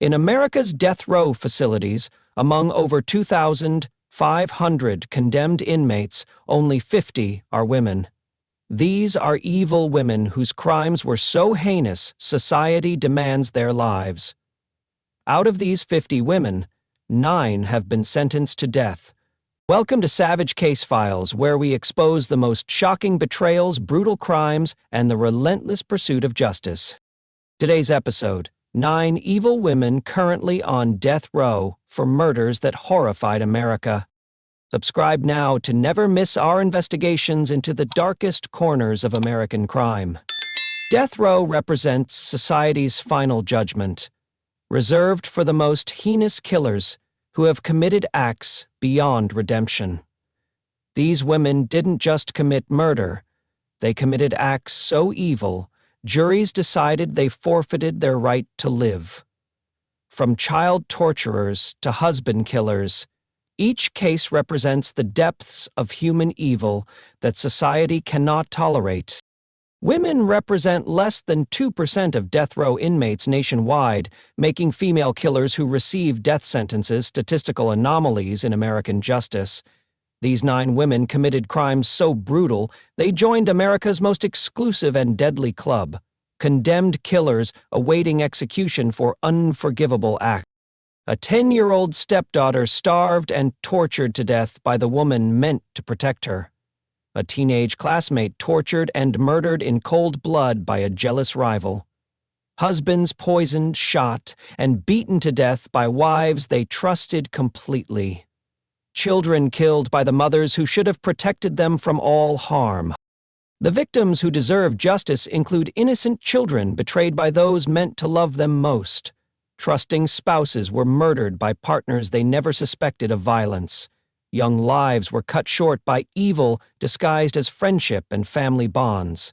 In America's death row facilities, among over 2,500 condemned inmates, only 50 are women. These are evil women whose crimes were so heinous society demands their lives. Out of these 50 women, 9 have been sentenced to death. Welcome to Savage Case Files, where we expose the most shocking betrayals, brutal crimes, and the relentless pursuit of justice. Today's episode: 9 evil women currently on death row for murders that horrified America. Subscribe now to never miss our investigations into the darkest corners of American crime. Death row represents society's final judgment, reserved for the most heinous killers who have committed acts beyond redemption. These women didn't just commit murder, they committed acts so evil, juries decided they forfeited their right to live. From child torturers to husband killers, each case represents the depths of human evil that society cannot tolerate. Women represent less than 2% of death row inmates nationwide, making female killers who receive death sentences statistical anomalies in American justice. These 9 women committed crimes so brutal, they joined America's most exclusive and deadly club, condemned killers awaiting execution for unforgivable acts. A 10-year-old stepdaughter starved and tortured to death by the woman meant to protect her. A teenage classmate tortured and murdered in cold blood by a jealous rival. Husbands poisoned, shot, and beaten to death by wives they trusted completely. Children killed by the mothers who should have protected them from all harm. The victims who deserve justice include innocent children betrayed by those meant to love them most. Trusting spouses were murdered by partners they never suspected of violence. Young lives were cut short by evil disguised as friendship and family bonds.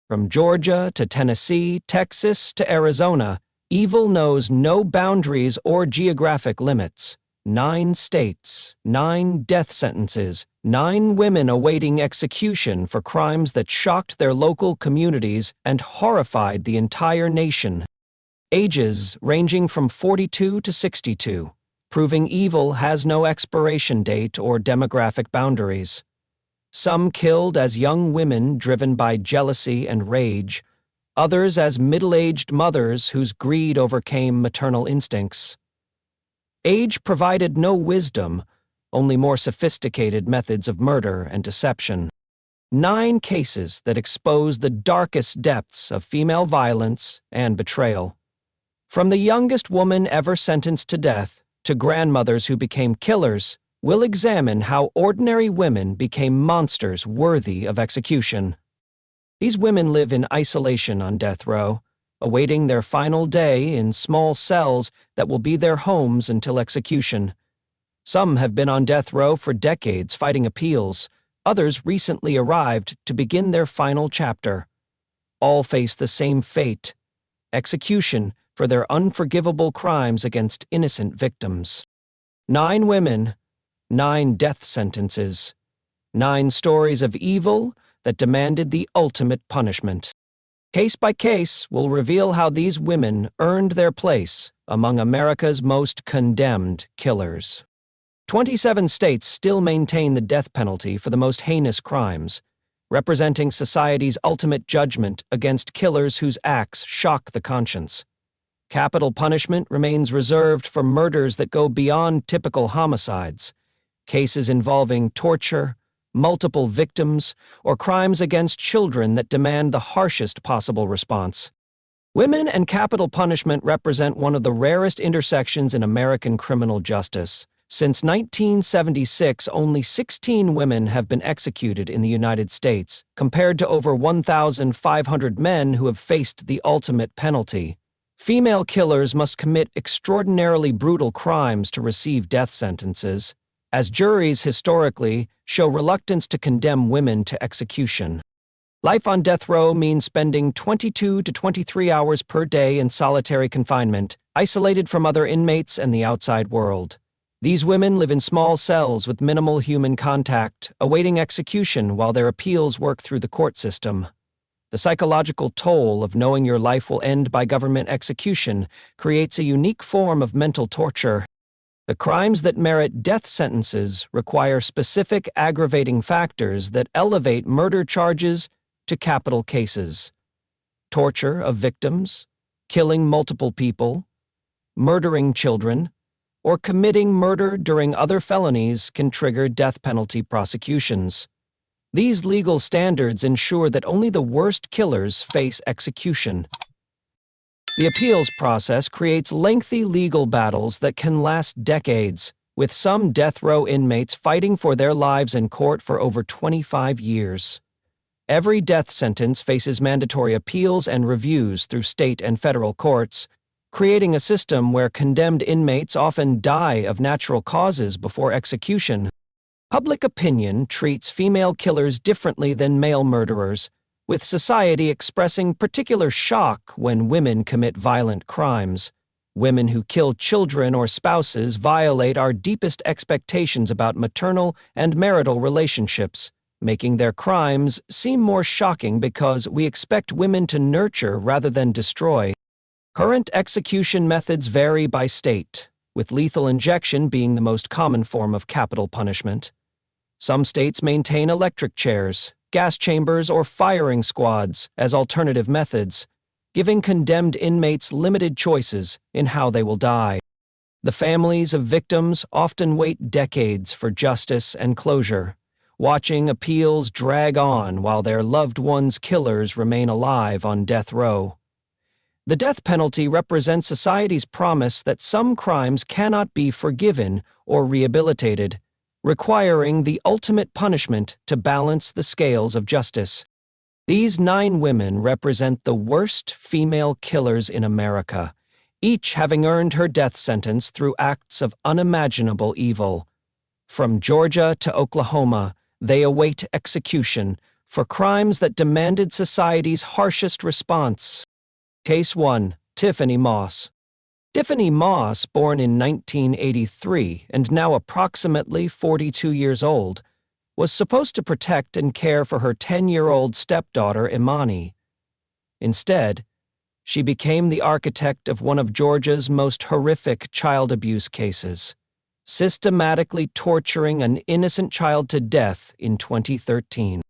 From Georgia to Tennessee, Texas to Arizona, evil knows no boundaries or geographic limits. 9 states, 9 death sentences, 9 women awaiting execution for crimes that shocked their local communities and horrified the entire nation. Ages ranging from 42 to 62, proving evil has no expiration date or demographic boundaries. Some killed as young women driven by jealousy and rage, others as middle-aged mothers whose greed overcame maternal instincts. Age provided no wisdom, only more sophisticated methods of murder and deception. 9 cases that expose the darkest depths of female violence and betrayal. From the youngest woman ever sentenced to death to grandmothers who became killers, we'll examine how ordinary women became monsters worthy of execution. These women live in isolation on death row, awaiting their final day in small cells that will be their homes until execution. Some have been on death row for decades fighting appeals. Others recently arrived to begin their final chapter. All face the same fate: execution for their unforgivable crimes against innocent victims. 9 women, 9 death sentences, 9 stories of evil that demanded the ultimate punishment. Case by case, we'll reveal how these women earned their place among America's most condemned killers. 27 states still maintain the death penalty for the most heinous crimes, representing society's ultimate judgment against killers whose acts shock the conscience. Capital punishment remains reserved for murders that go beyond typical homicides, cases involving torture, multiple victims, or crimes against children that demand the harshest possible response. Women and capital punishment represent one of the rarest intersections in American criminal justice. Since 1976, only 16 women have been executed in the United States, compared to over 1,500 men who have faced the ultimate penalty. Female killers must commit extraordinarily brutal crimes to receive death sentences, as juries historically show reluctance to condemn women to execution. Life on death row means spending 22 to 23 hours per day in solitary confinement, isolated from other inmates and the outside world. These women live in small cells with minimal human contact, awaiting execution while their appeals work through the court system. The psychological toll of knowing your life will end by government execution creates a unique form of mental torture. The crimes that merit death sentences require specific aggravating factors that elevate murder charges to capital cases. Torture of victims, killing multiple people, murdering children, or committing murder during other felonies can trigger death penalty prosecutions. These legal standards ensure that only the worst killers face execution. The appeals process creates lengthy legal battles that can last decades, with some death row inmates fighting for their lives in court for over 25 years. Every death sentence faces mandatory appeals and reviews through state and federal courts, creating a system where condemned inmates often die of natural causes before execution. Public opinion treats female killers differently than male murderers, with society expressing particular shock when women commit violent crimes. Women who kill children or spouses violate our deepest expectations about maternal and marital relationships, making their crimes seem more shocking because we expect women to nurture rather than destroy. Current execution methods vary by state, with lethal injection being the most common form of capital punishment. Some states maintain electric chairs, gas chambers, or firing squads as alternative methods, giving condemned inmates limited choices in how they will die. The families of victims often wait decades for justice and closure, watching appeals drag on while their loved ones' killers remain alive on death row. The death penalty represents society's promise that some crimes cannot be forgiven or rehabilitated, requiring the ultimate punishment to balance the scales of justice. These 9 women represent the worst female killers in America, each having earned her death sentence through acts of unimaginable evil. From Georgia to Oklahoma, they await execution for crimes that demanded society's harshest response. Case 1. Tiffany Moss. Tiffany Moss, born in 1983 and now approximately 42 years old, was supposed to protect and care for her 10-year-old stepdaughter Imani. Instead, she became the architect of one of Georgia's most horrific child abuse cases, systematically torturing an innocent child to death in 2013.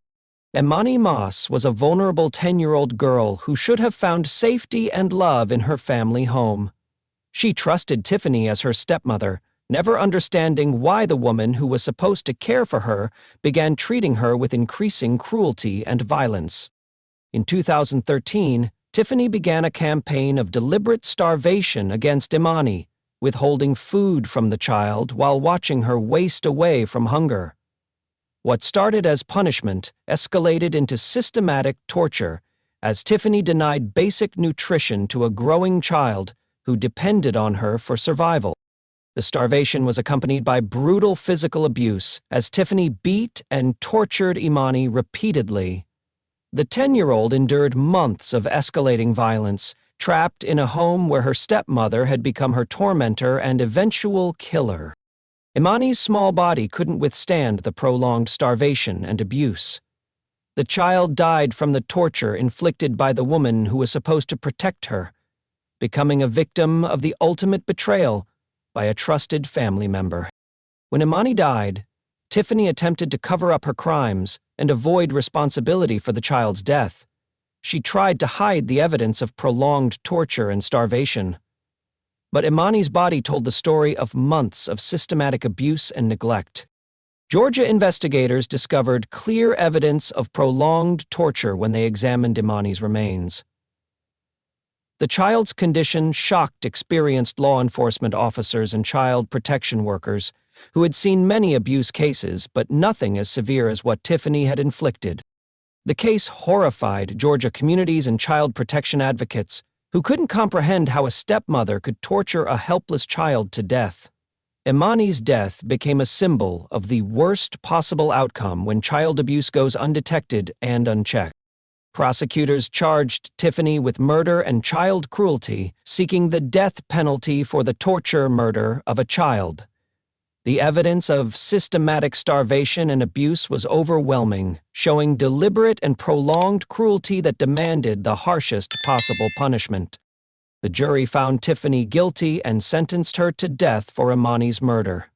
Imani Moss was a vulnerable 10-year-old girl who should have found safety and love in her family home. She trusted Tiffany as her stepmother, never understanding why the woman who was supposed to care for her began treating her with increasing cruelty and violence. In 2013, Tiffany began a campaign of deliberate starvation against Imani, withholding food from the child while watching her waste away from hunger. What started as punishment escalated into systematic torture as Tiffany denied basic nutrition to a growing child who depended on her for survival. The starvation was accompanied by brutal physical abuse as Tiffany beat and tortured Imani repeatedly. The 10-year-old endured months of escalating violence, trapped in a home where her stepmother had become her tormentor and eventual killer. Imani's small body couldn't withstand the prolonged starvation and abuse. The child died from the torture inflicted by the woman who was supposed to protect her, becoming a victim of the ultimate betrayal by a trusted family member. When Imani died, Tiffany attempted to cover up her crimes and avoid responsibility for the child's death. She tried to hide the evidence of prolonged torture and starvation. But Imani's body told the story of months of systematic abuse and neglect. Georgia investigators discovered clear evidence of prolonged torture when they examined Imani's remains. The child's condition shocked experienced law enforcement officers and child protection workers who had seen many abuse cases, but nothing as severe as what Tiffany had inflicted. The case horrified Georgia communities and child protection advocates who couldn't comprehend how a stepmother could torture a helpless child to death. Imani's death became a symbol of the worst possible outcome when child abuse goes undetected and unchecked. Prosecutors charged Tiffany with murder and child cruelty, seeking the death penalty for the torture murder of a child. The evidence of systematic starvation and abuse was overwhelming, showing deliberate and prolonged cruelty that demanded the harshest possible punishment. The jury found Tiffany guilty and sentenced her to death for Imani's murder.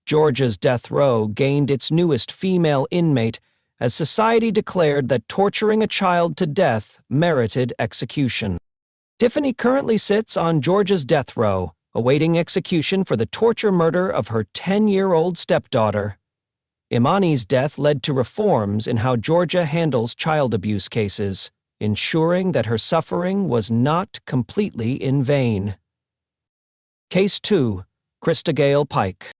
Georgia's death row gained its newest female inmate as society declared that torturing a child to death merited execution. Tiffany currently sits on Georgia's death row, awaiting execution for the torture murder of her 10-year-old stepdaughter. Imani's death led to reforms in how Georgia handles child abuse cases, ensuring that her suffering was not completely in vain. Case 2. Krista Gale Pike.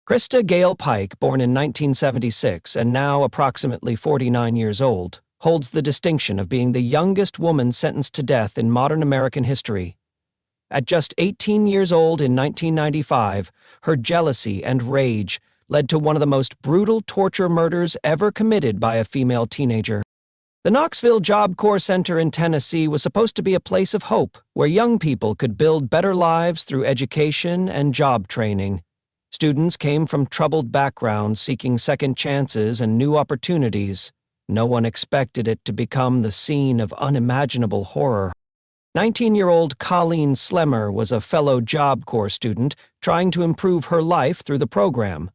Krista Gale Pike, born in 1976 and now approximately 49 years old, holds the distinction of being the youngest woman sentenced to death in modern American history. At just 18 years old in 1995, her jealousy and rage led to one of the most brutal torture murders ever committed by a female teenager. The Knoxville Job Corps Center in Tennessee was supposed to be a place of hope, where young people could build better lives through education and job training. Students came from troubled backgrounds seeking second chances and new opportunities. No one expected it to become the scene of unimaginable horror. 19-year-old Colleen Slemmer was a fellow Job Corps student trying to improve her life through the program.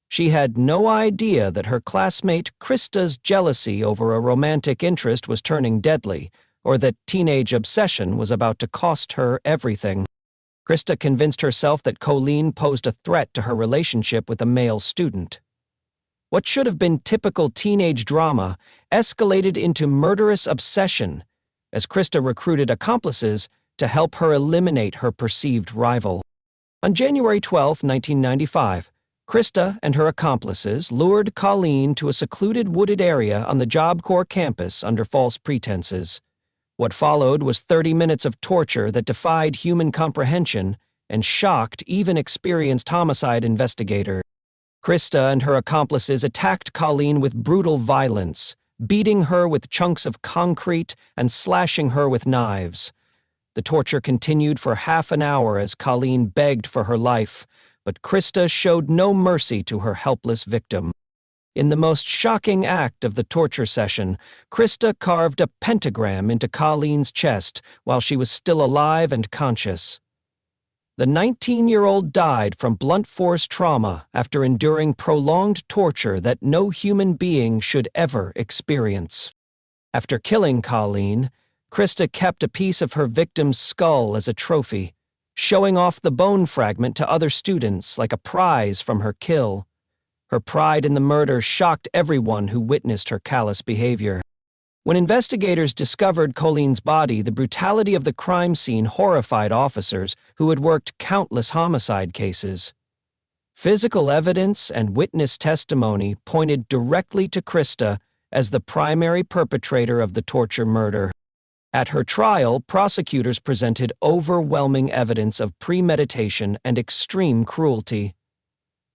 She had no idea that her classmate Krista's jealousy over a romantic interest was turning deadly, or that teenage obsession was about to cost her everything. Krista convinced herself that Colleen posed a threat to her relationship with a male student. What should have been typical teenage drama escalated into murderous obsession as Krista recruited accomplices to help her eliminate her perceived rival. On January 12, 1995, Krista and her accomplices lured Colleen to a secluded wooded area on the Job Corps campus under false pretenses. What followed was 30 minutes of torture that defied human comprehension and shocked even experienced homicide investigators. Krista and her accomplices attacked Colleen with brutal violence, beating her with chunks of concrete and slashing her with knives. The torture continued for half an hour as Colleen begged for her life, but Krista showed no mercy to her helpless victim. In the most shocking act of the torture session, Krista carved a pentagram into Colleen's chest while she was still alive and conscious. The 19-year-old died from blunt force trauma after enduring prolonged torture that no human being should ever experience. After killing Colleen, Krista kept a piece of her victim's skull as a trophy, showing off the bone fragment to other students like a prize from her kill. Her pride in the murder shocked everyone who witnessed her callous behavior. When investigators discovered Colleen's body, the brutality of the crime scene horrified officers who had worked countless homicide cases. Physical evidence and witness testimony pointed directly to Krista as the primary perpetrator of the torture murder. At her trial, prosecutors presented overwhelming evidence of premeditation and extreme cruelty.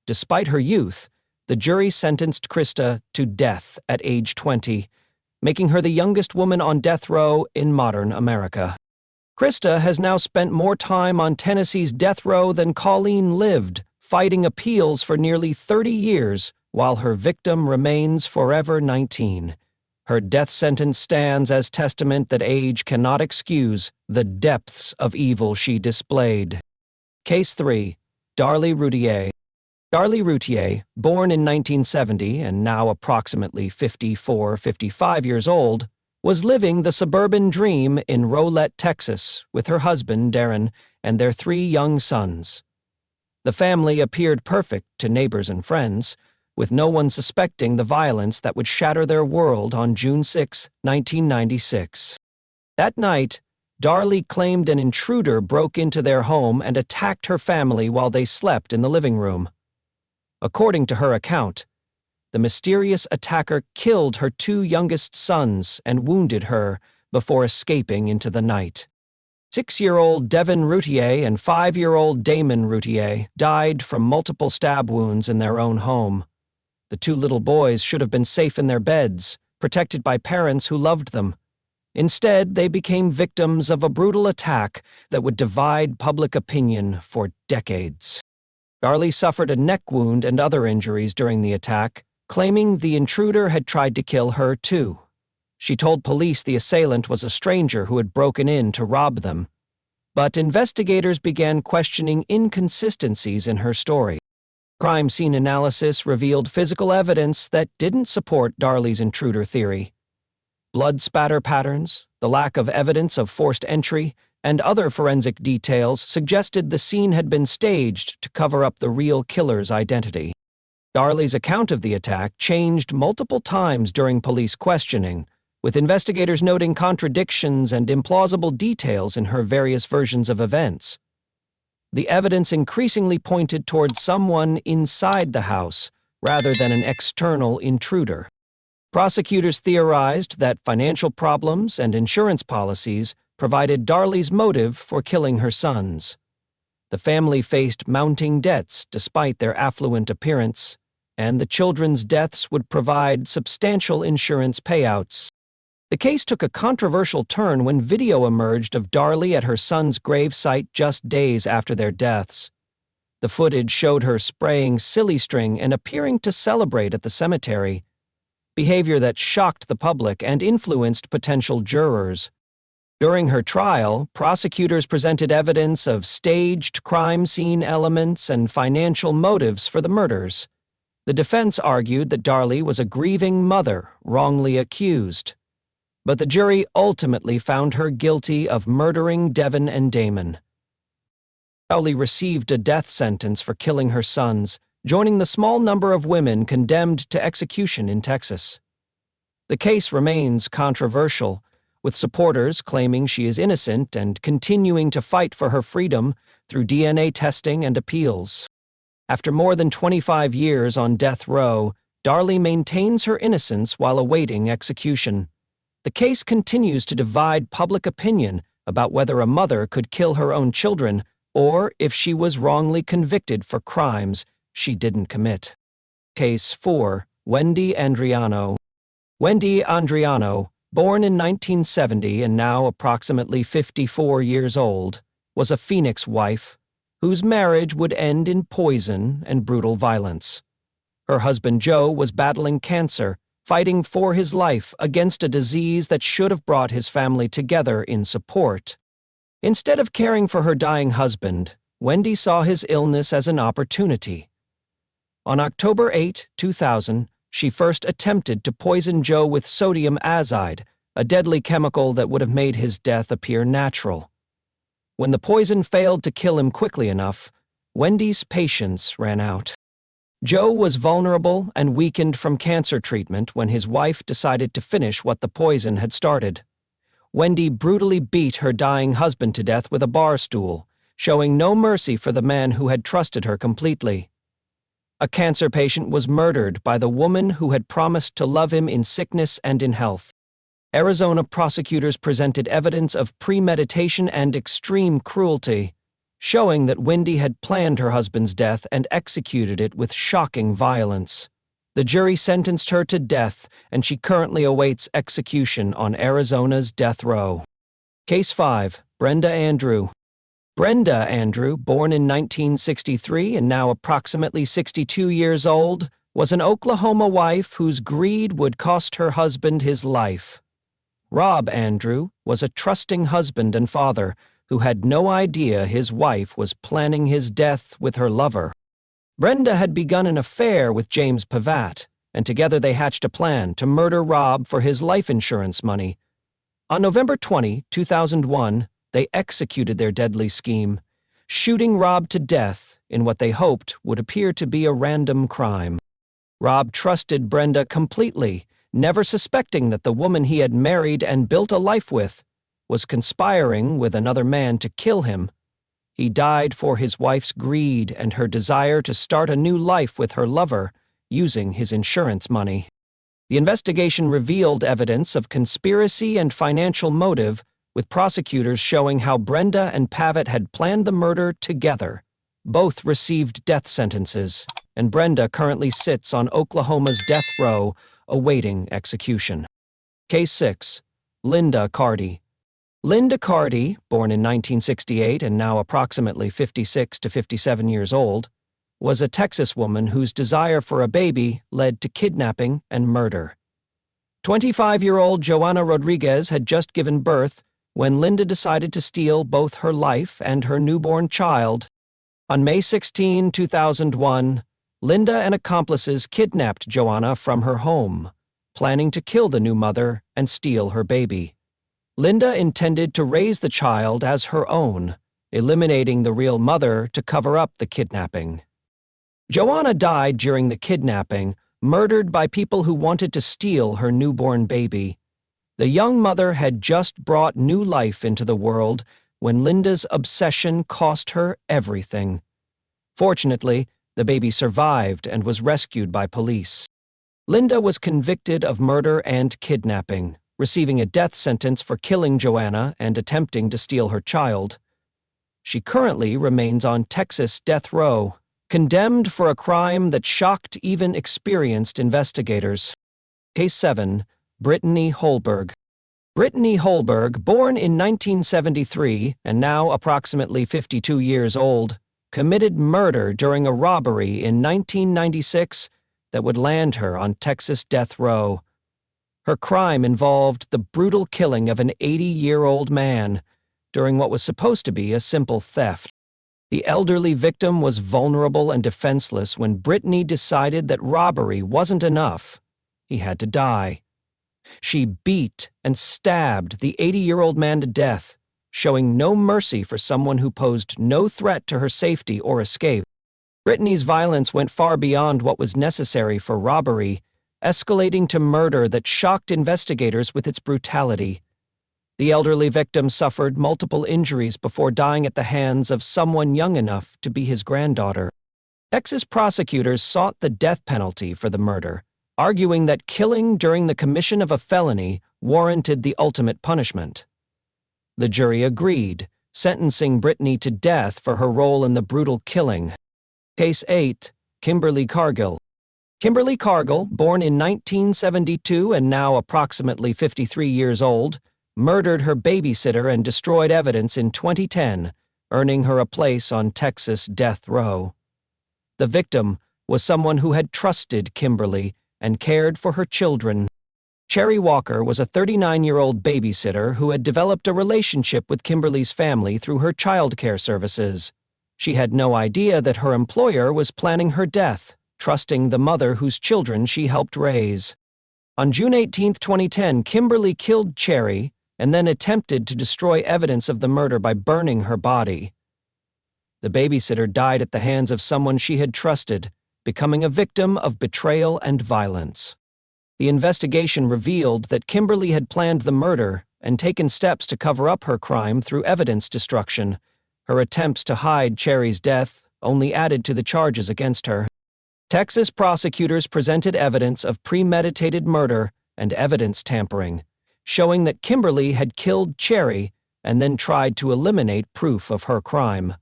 Despite her youth, the jury sentenced Krista to death at age 20, making her the youngest woman on death row in modern America. Krista has now spent more time on Tennessee's death row than Colleen lived, fighting appeals for nearly 30 years, while her victim remains forever 19. Her death sentence stands as testament that age cannot excuse the depths of evil she displayed. Case 3. Darlie Routier. Darlie Routier, born in 1970 and now approximately 55 years old, was living the suburban dream in Rolette, Texas, with her husband, Darren, and their 3 young sons. The family appeared perfect to neighbors and friends, with no one suspecting the violence that would shatter their world on June 6, 1996. That night, Darlie claimed an intruder broke into their home and attacked her family while they slept in the living room. According to her account, the mysterious attacker killed her 2 youngest sons and wounded her before escaping into the night. 6-year-old Devin Routier and 5-year-old Damon Routier died from multiple stab wounds in their own home. The 2 little boys should have been safe in their beds, protected by parents who loved them. Instead, they became victims of a brutal attack that would divide public opinion for decades. Darlie suffered a neck wound and other injuries during the attack, claiming the intruder had tried to kill her too. She told police the assailant was a stranger who had broken in to rob them. But investigators began questioning inconsistencies in her story. Crime scene analysis revealed physical evidence that didn't support Darlie's intruder theory. Blood spatter patterns, the lack of evidence of forced entry, and other forensic details suggested the scene had been staged to cover up the real killer's identity. Darlie's account of the attack changed multiple times during police questioning, with investigators noting contradictions and implausible details in her various versions of events. The evidence increasingly pointed toward someone inside the house rather than an external intruder. Prosecutors theorized that financial problems and insurance policies provided Darlie's motive for killing her sons. The family faced mounting debts despite their affluent appearance, and the children's deaths would provide substantial insurance payouts. The case took a controversial turn when video emerged of Darlie at her son's gravesite just days after their deaths. The footage showed her spraying silly string and appearing to celebrate at the cemetery, behavior that shocked the public and influenced potential jurors. During her trial, prosecutors presented evidence of staged crime scene elements and financial motives for the murders. The defense argued that Darlie was a grieving mother wrongly accused, but the jury ultimately found her guilty of murdering Devin and Damon. Darlie received a death sentence for killing her sons, joining the small number of women condemned to execution in Texas. The case remains controversial, with supporters claiming she is innocent and continuing to fight for her freedom through DNA testing and appeals. After more than 25 years on death row, Darlie maintains her innocence while awaiting execution. The case continues to divide public opinion about whether a mother could kill her own children or if she was wrongly convicted for crimes she didn't commit. Case 4. Wendy Andriano. Wendy Andriano, born in 1970 and now approximately 54 years old, was a Phoenix wife whose marriage would end in poison and brutal violence. Her husband Joe was battling cancer, fighting for his life against a disease that should have brought his family together in support. Instead of caring for her dying husband, Wendy saw his illness as an opportunity. On October 8, 2000, she first attempted to poison Joe with sodium azide, a deadly chemical that would have made his death appear natural. When the poison failed to kill him quickly enough, Wendy's patience ran out. Joe was vulnerable and weakened from cancer treatment when his wife decided to finish what the poison had started. Wendy brutally beat her dying husband to death with a bar stool, showing no mercy for the man who had trusted her completely. A cancer patient was murdered by the woman who had promised to love him in sickness and in health. Arizona prosecutors presented evidence of premeditation and extreme cruelty, showing that Wendy had planned her husband's death and executed it with shocking violence. The jury sentenced her to death, and she currently awaits execution on Arizona's death row. Case 5. Brenda Andrew. Brenda Andrew, born in 1963 and now approximately 62 years old, was an Oklahoma wife whose greed would cost her husband his life. Rob Andrew was a trusting husband and father who had no idea his wife was planning his death with her lover. Brenda had begun an affair with James Pavat, and together they hatched a plan to murder Rob for his life insurance money. On November 20, 2001, they executed their deadly scheme, shooting Rob to death in what they hoped would appear to be a random crime. Rob trusted Brenda completely, never suspecting that the woman he had married and built a life with was conspiring with another man to kill him. He died for his wife's greed and her desire to start a new life with her lover, using his insurance money. The investigation revealed evidence of conspiracy and financial motive, with prosecutors showing how Brenda and Pavitt had planned the murder together. Both received death sentences, and Brenda currently sits on Oklahoma's death row, awaiting execution. Case 6. Linda Carty. Linda Carty, born in 1968 and now approximately 56 to 57 years old, was a Texas woman whose desire for a baby led to kidnapping and murder. 25-year-old Joanna Rodriguez had just given birth when Linda decided to steal both her life and her newborn child. On May 16, 2001, Linda and accomplices kidnapped Joanna from her home, planning to kill the new mother and steal her baby. Linda intended to raise the child as her own, eliminating the real mother to cover up the kidnapping. Joanna died during the kidnapping, murdered by people who wanted to steal her newborn baby. The young mother had just brought new life into the world when Linda's obsession cost her everything. Fortunately, the baby survived and was rescued by police. Linda was convicted of murder and kidnapping, receiving a death sentence for killing Joanna and attempting to steal her child. She currently remains on Texas death row, condemned for a crime that shocked even experienced investigators. Case 7. Brittany Holberg. Brittany Holberg, born in 1973 and now approximately 52 years old, committed murder during a robbery in 1996 that would land her on Texas death row. Her crime involved the brutal killing of an 80-year-old man during what was supposed to be a simple theft. The elderly victim was vulnerable and defenseless when Brittany decided that robbery wasn't enough. He had to die. She beat and stabbed the 80-year-old man to death, showing no mercy for someone who posed no threat to her safety or escape. Brittany's violence went far beyond what was necessary for robbery, escalating to murder that shocked investigators with its brutality. The elderly victim suffered multiple injuries before dying at the hands of someone young enough to be his granddaughter. Texas prosecutors sought the death penalty for the murder, arguing that killing during the commission of a felony warranted the ultimate punishment. The jury agreed, sentencing Brittany to death for her role in the brutal killing. Case 8. Kimberly Cargill. Kimberly Cargill, born in 1972 and now approximately 53 years old, murdered her babysitter and destroyed evidence in 2010, earning her a place on Texas death row. The victim was someone who had trusted Kimberly and cared for her children. Cherry Walker was a 39-year-old babysitter who had developed a relationship with Kimberly's family through her childcare services. She had no idea that her employer was planning her death, trusting the mother whose children she helped raise. On June 18, 2010, Kimberly killed Cherry and then attempted to destroy evidence of the murder by burning her body. The babysitter died at the hands of someone she had trusted, becoming a victim of betrayal and violence. The investigation revealed that Kimberly had planned the murder and taken steps to cover up her crime through evidence destruction. Her attempts to hide Cherry's death only added to the charges against her. Texas prosecutors presented evidence of premeditated murder and evidence tampering, showing that Kimberly had killed Cherry and then tried to eliminate proof of her crime.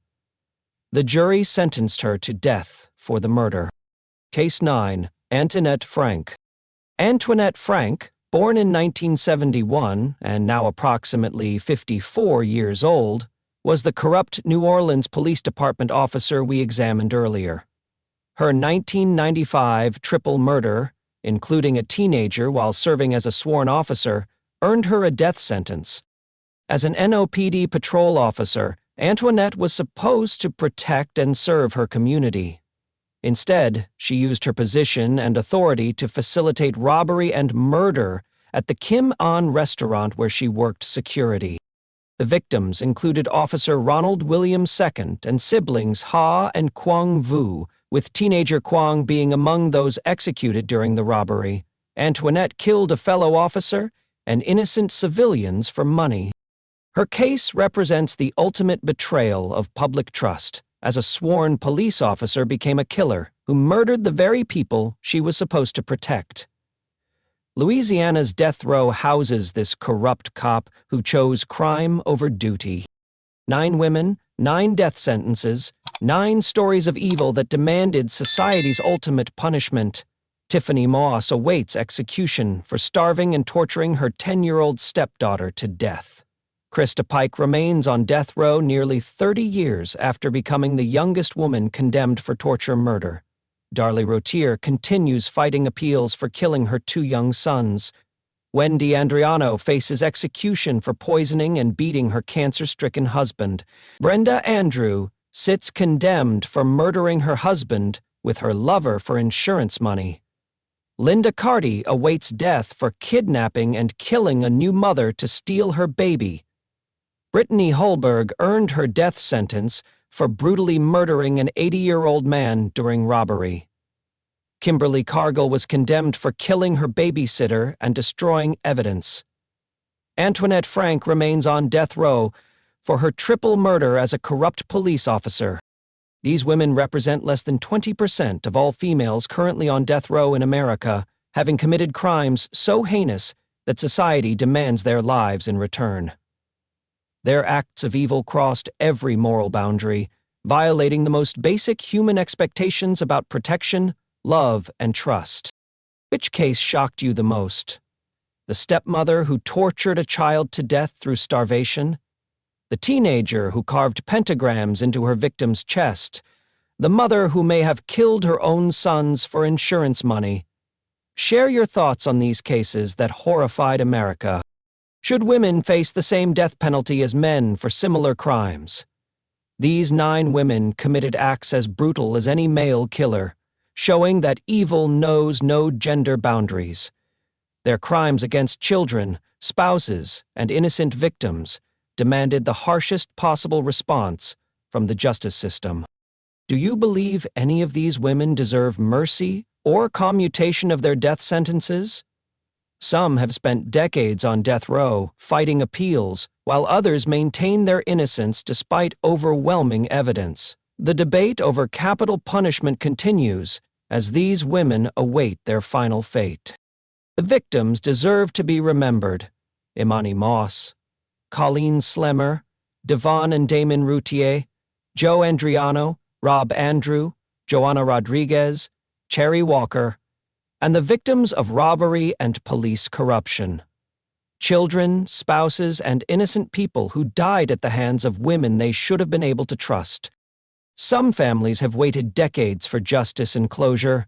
The jury sentenced her to death for the murder. Case 9. Antoinette Frank. Antoinette Frank, born in 1971 and now approximately 54 years old, was the corrupt New Orleans Police Department officer we examined earlier. Her 1995 triple murder, including a teenager while serving as a sworn officer, earned her a death sentence. As an NOPD patrol officer, Antoinette was supposed to protect and serve her community. Instead, she used her position and authority to facilitate robbery and murder at the Kim An restaurant where she worked security. The victims included Officer Ronald Williams II and siblings Ha and Quang Vu, with teenager Quang being among those executed during the robbery. Antoinette killed a fellow officer and innocent civilians for money. Her case represents the ultimate betrayal of public trust, as a sworn police officer became a killer who murdered the very people she was supposed to protect. Louisiana's death row houses this corrupt cop who chose crime over duty. 9 women, 9 death sentences, 9 stories of evil that demanded society's ultimate punishment. Tiffany Moss awaits execution for starving and torturing her 10-year-old stepdaughter to death. Krista Pike remains on death row nearly 30 years after becoming the youngest woman condemned for torture murder. Darlie Routier continues fighting appeals for killing her two young sons. Wendy Andriano faces execution for poisoning and beating her cancer-stricken husband. Brenda Andrew sits condemned for murdering her husband with her lover for insurance money. Linda Carty awaits death for kidnapping and killing a new mother to steal her baby. Brittany Holberg earned her death sentence for brutally murdering an 80-year-old man during robbery. Kimberly Cargill was condemned for killing her babysitter and destroying evidence. Antoinette Frank remains on death row for her triple murder as a corrupt police officer. These women represent less than 20% of all females currently on death row in America, having committed crimes so heinous that society demands their lives in return. Their acts of evil crossed every moral boundary, violating the most basic human expectations about protection, love, and trust. Which case shocked you the most? The stepmother who tortured a child to death through starvation? The teenager who carved pentagrams into her victim's chest? The mother who may have killed her own sons for insurance money? Share your thoughts on these cases that horrified America. Should women face the same death penalty as men for similar crimes? These 9 women committed acts as brutal as any male killer, showing that evil knows no gender boundaries. Their crimes against children, spouses, and innocent victims demanded the harshest possible response from the justice system. Do you believe any of these women deserve mercy or commutation of their death sentences? Some have spent decades on death row, fighting appeals, while others maintain their innocence despite overwhelming evidence. The debate over capital punishment continues as these women await their final fate. The victims deserve to be remembered: Imani Moss, Colleen Slemmer, Devon and Damon Routier, Joe Andriano, Rob Andrew, Joanna Rodriguez, Cherry Walker, and the victims of robbery and police corruption. Children, spouses, and innocent people who died at the hands of women they should have been able to trust. Some families have waited decades for justice and closure,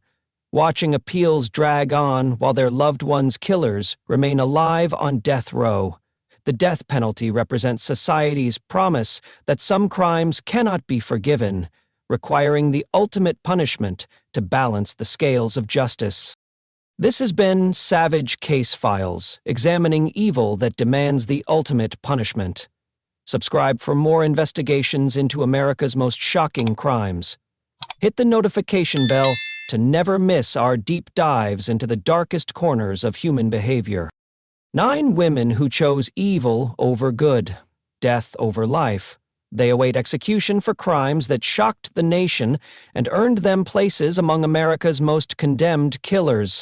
watching appeals drag on while their loved ones' killers remain alive on death row. The death penalty represents society's promise that some crimes cannot be forgiven, requiring the ultimate punishment to balance the scales of justice. This has been Savage Case Files, examining evil that demands the ultimate punishment. Subscribe for more investigations into America's most shocking crimes. Hit the notification bell to never miss our deep dives into the darkest corners of human behavior. 9 women who chose evil over good, death over life. They await execution for crimes that shocked the nation and earned them places among America's most condemned killers.